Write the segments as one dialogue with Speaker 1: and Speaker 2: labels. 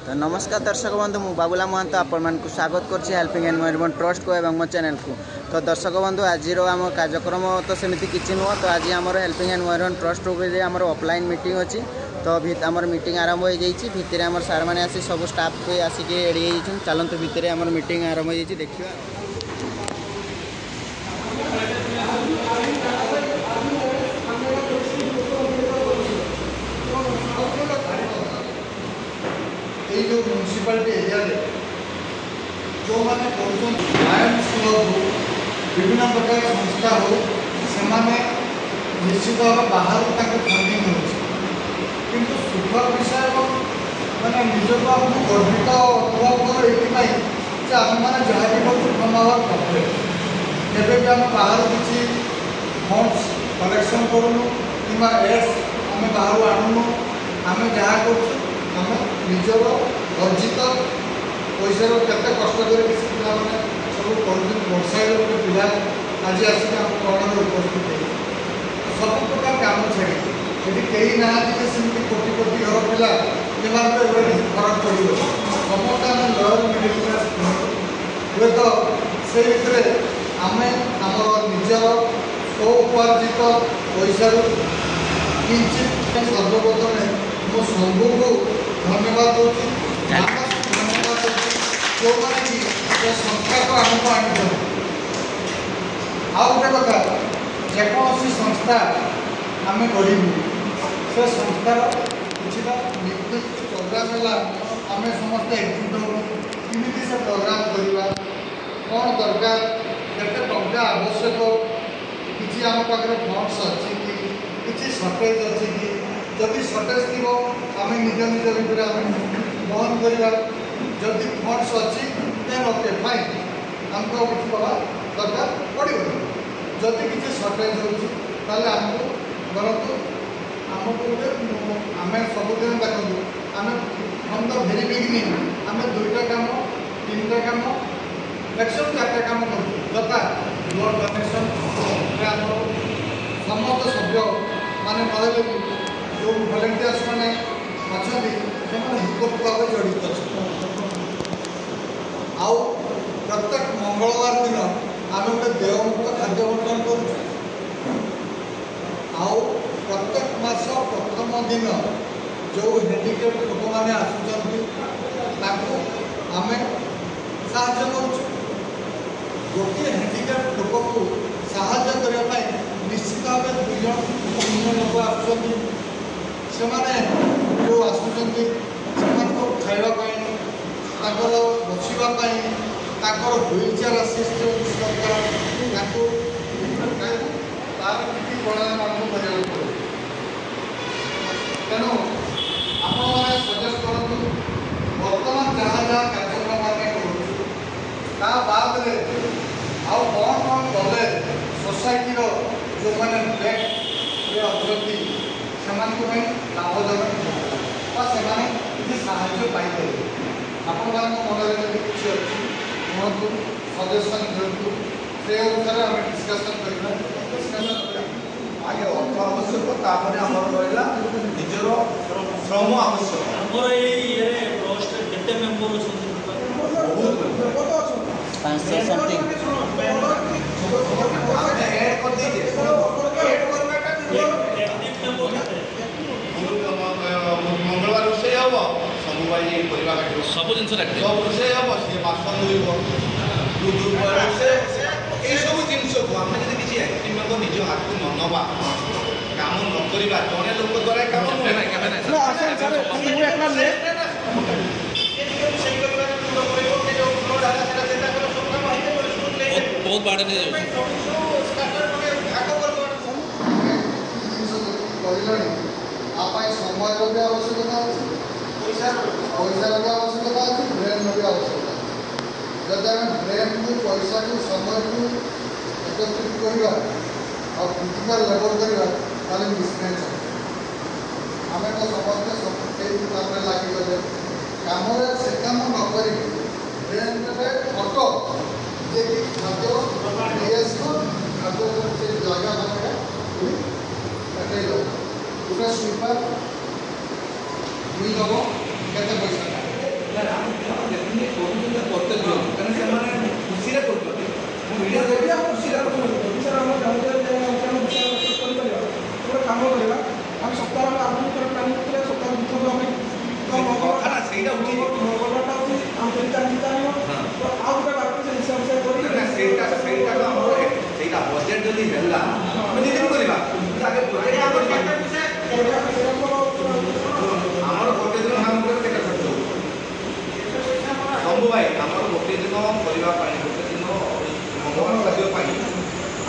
Speaker 1: तो नमस्कार दर्शक बंधु मु बाबूला महंत आपण को स्वागत करछि हेल्पिंग एनवायरनमेंट ट्रस्ट को एवं मो चैनल को। तो दर्शक बंधु आज आम कार्यक्रम तो सेमती किसी नुह। तो आज आम हेल्पिंग एनवायरनमेंट ट्रस्ट आम ऑफलाइन मीटिंग अच्छी। तो आम मीटिंग आरंभ हो जाइए भितर आम सार मैंने आसी सब स्टाफ को आसिक रेडी हो चलते भितर आम मीटिंग आरंभ हो जाइए देखिए।
Speaker 2: जो म्यूनिसिपालिटी एरिया जो मैंने लायंस क्लब हो विभिन्न प्रकार संस्था हो से निश्चित भाव बाहर फंडिंग हो सुखर विषय मैंने निजक आप गर्वित अनुभव कर ये आम मैंने जहाँ भी करूँ करेक्ट भी आम बाहर किसी फंड्स कलेक्शन करूँ कि एड्स आम बाहर आणुनु आम जहाँ कर निजर अर्जित पैसा केते कष्ट कर मैंने सब कर वर्षा गोटे पिला आज आसिक करण उपस्थित है सब प्रकार काम छाड़ी ये कई ना सेमती कोटी कोटी घर पिला फरक पड़ो समस्त आम लोअर मिडिल क्लास हुए तो से आम आम निजर स्व उपार्जित पैसा किंचित सर्वप्रथमें मो संघ को धन्यवाद दूसरी धन्यवाद जो मैंने कि संस्था को आमको आने आउ गोटे कथा जेकोसी संस्था आम गढ़ू से संस्थार कि निर्दिष्ट प्रोग्राम है आम समस्त एक्जिट हो कि से प्रोग्राम करवा कौन दरकार केते टंका आवश्यक किसी आम पाखे फंड्स अच्छी कि सर्टेज अच्छी कि जदि सर्टेज थी आम निज निज भितर आम बहन करवा जदि फंड्स अच्छी देन ओके फाइन आमको किसी दवा दरकार पड़ो जदि किसी सर्टेज होमको धरतु आमको गोटे आम सबुदिन देखो आम फ्रम द भेरी बिगिनिंग आम 2टा काम 3टा काम मैक्सिमम 4टा काम करता ब्लड डोनेशन आम समस्त सभ्य माने कहले कि जो भलेंटियर्स मैंने अच्छा हितोक्त भाव जड़ित आउ प्रत्येक मंगलवार दिन आम गोटे देयमुक्त खाद्य बंटन कर प्रत्येक मास प्रथम दिन जो हैंडिकेप लोक मैंने आम साहाय्य कर गोटे हैंडिकेप लोक को साहाय्य करने निश्चित भाव 2 जन 3 लोक आसुँच जो आसुँच खावाई बसवाई व्हील चेयर असिस्टेंस दरकार तार नीति प्रणायन आरंभ करा तेणु आपने सजेस्ट करूँ बर्तमान जहाँ जहाँ कार्यक्रम आम बाद आउ कौन कौन गले सोसाइटी जो मैंने ब्लैक अच्छा से लाभजनक से किसी साहाय्य पाइपर आपण मन में किसी अच्छी कहतु सजेसन दिंतु से अनुसार आम डिस्कसन करना आगे अर्थ आवश्यक आम रहा निजर श्रम आवश्यक मंगलवार रोषे हम सब जिन सब रोषे हम सी मास ये सब जिन को आम किसी एक्टिव मेम्बर निज हाथ को नवा काम नक जड़े लोक द्वारा बहुत बाढ़ समय भी आवश्यकता अच्छी पैसा भी आवश्यकता अच्छी ब्रेन भी आवश्यकता जब आम ब्रेन को पैसा को समय को एकत्रित करवा और फिजिकल लेबर करवा मिसमैच आम तो समस्ते सब काम लगे कम से कम नक ब्रेन अटो जे कि खाद्य खाद्य से जगह गोटे स्वीपर 2 लोग केते पैसा
Speaker 3: शंभु भाई आम गोटे दिन करने गोटे दिन मंगल खाद्य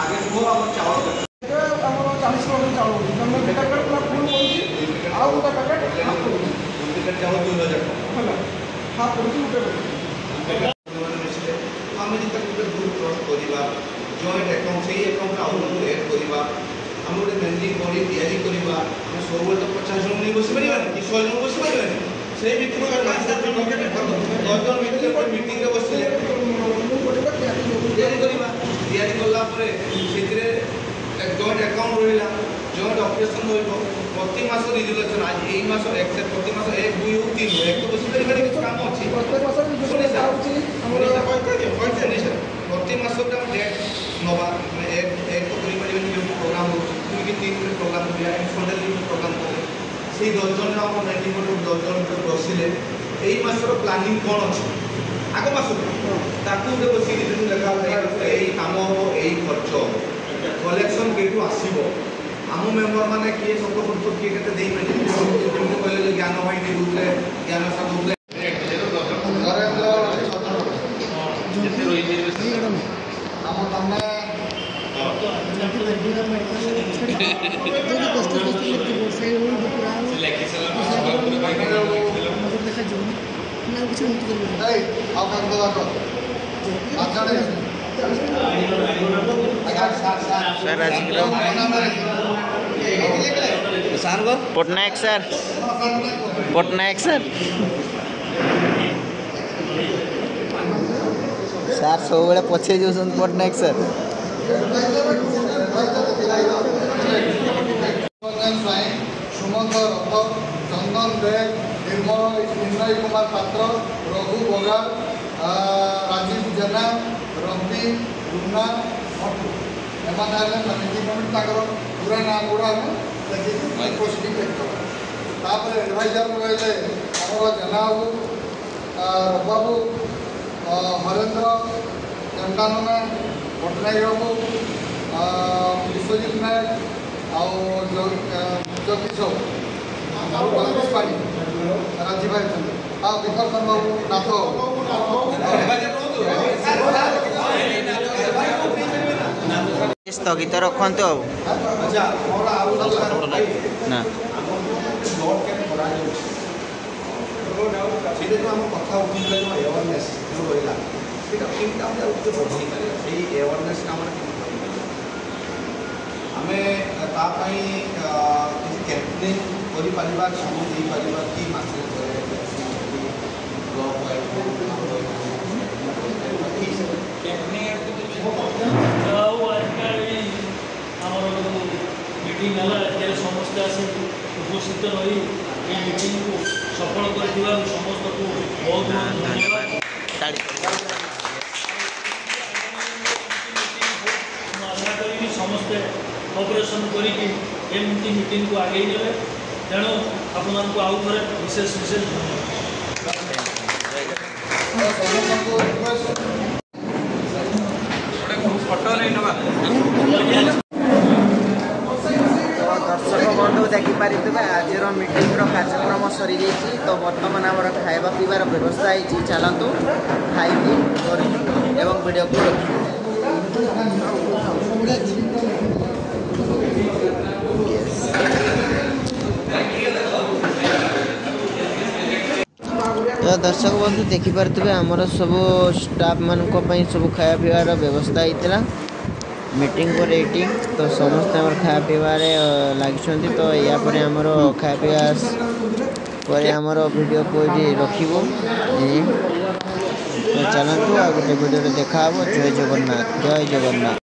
Speaker 3: आगे कह आम चावल
Speaker 2: 40 किलो चावल 2000
Speaker 3: आम जो ग्रुप ट्रस्ट करवा जॉइंट अकाउंट से अकाउंट आउट एड करवा आम गोटे मैनेजिंग बॉडी तैयारी करवा आम सब तो 50 जन नहीं बस पारे कि 100 जन बस पारे से भितर 10 जन भितर मीटिंग बसले तैयारी कलापर से जॉइंट अकाउंट रहा जॉइंट ऑपरेशन प्रति मास रिजुलेशन आज यही मास प्रति मास 1 2 3 एक तो बस पारे काम अच्छी प्रति मास डेट नवा एक तो प्रोग्राम हो 3 प्रोग्राम प्रोग्राम से 10 जन मैनेजिंग 10 जन बसिले यही मासर प्लानिंग कौन अच्छे आग मास बस देखा यही कम हम यही खर्च कलेक्शन कईटू आसब आम मेम्बर मैंने किए सब किए कहले ज्ञान भाई दूसरे ज्ञान सा दूसरे
Speaker 1: पटनायक सर पटनायक सर सार सब बेले पछे जो पटनायक सर
Speaker 2: सुमंत रथ चंदन देव निर्मय कुमार पात्र रघु बगा राजीव जेना रवि गुना एमाने मैनेजिंग कमिटी पूरा नाम गुड़ा पोस्टिंग तापर एडवाइजर रही आम जेना बाबू हरेन्द्र चंदानना पटनायक बाबू विश्वजित नायक आउ जगदीश पाणी राजीव भाई विकर्षण बाबू नाथ
Speaker 1: स्थगित रखते ना
Speaker 3: कथा अवेयरनेस जो रहा अवेयरनेस आम कैंपेनिंग कर सब कि मासे
Speaker 4: मीटिंग है समस्त आस उपस्थित रही मीटिंग को सफल कर समस्त को बहुत बहुत धन्यवाद आशा करी समस्ते ऑपरेशन करके मीटिंग को आगे ने तेणु आपको आउ थे विशेष विशेष
Speaker 1: दर्शक बंधु देखिपारे आज मीटिंग कार्यक्रम सरी जाइए तो बर्तमान आम खाଇବା पीबार व्यवस्था है चलतु खाई एवं वीडियो को तो दर्शक बंधु देखिपे आमर सब स्टाफ मान सब खाया पीबार व्यवस्था होता मीटिंग पर एटिंग तो समस्त खाया पीबार लगी तो यापर आमर खाया पीवा आमर वीडियो को रखू तो चलतु आ गोटे वीडियो देखा जय जगन्नाथ जय जगन्नाथ।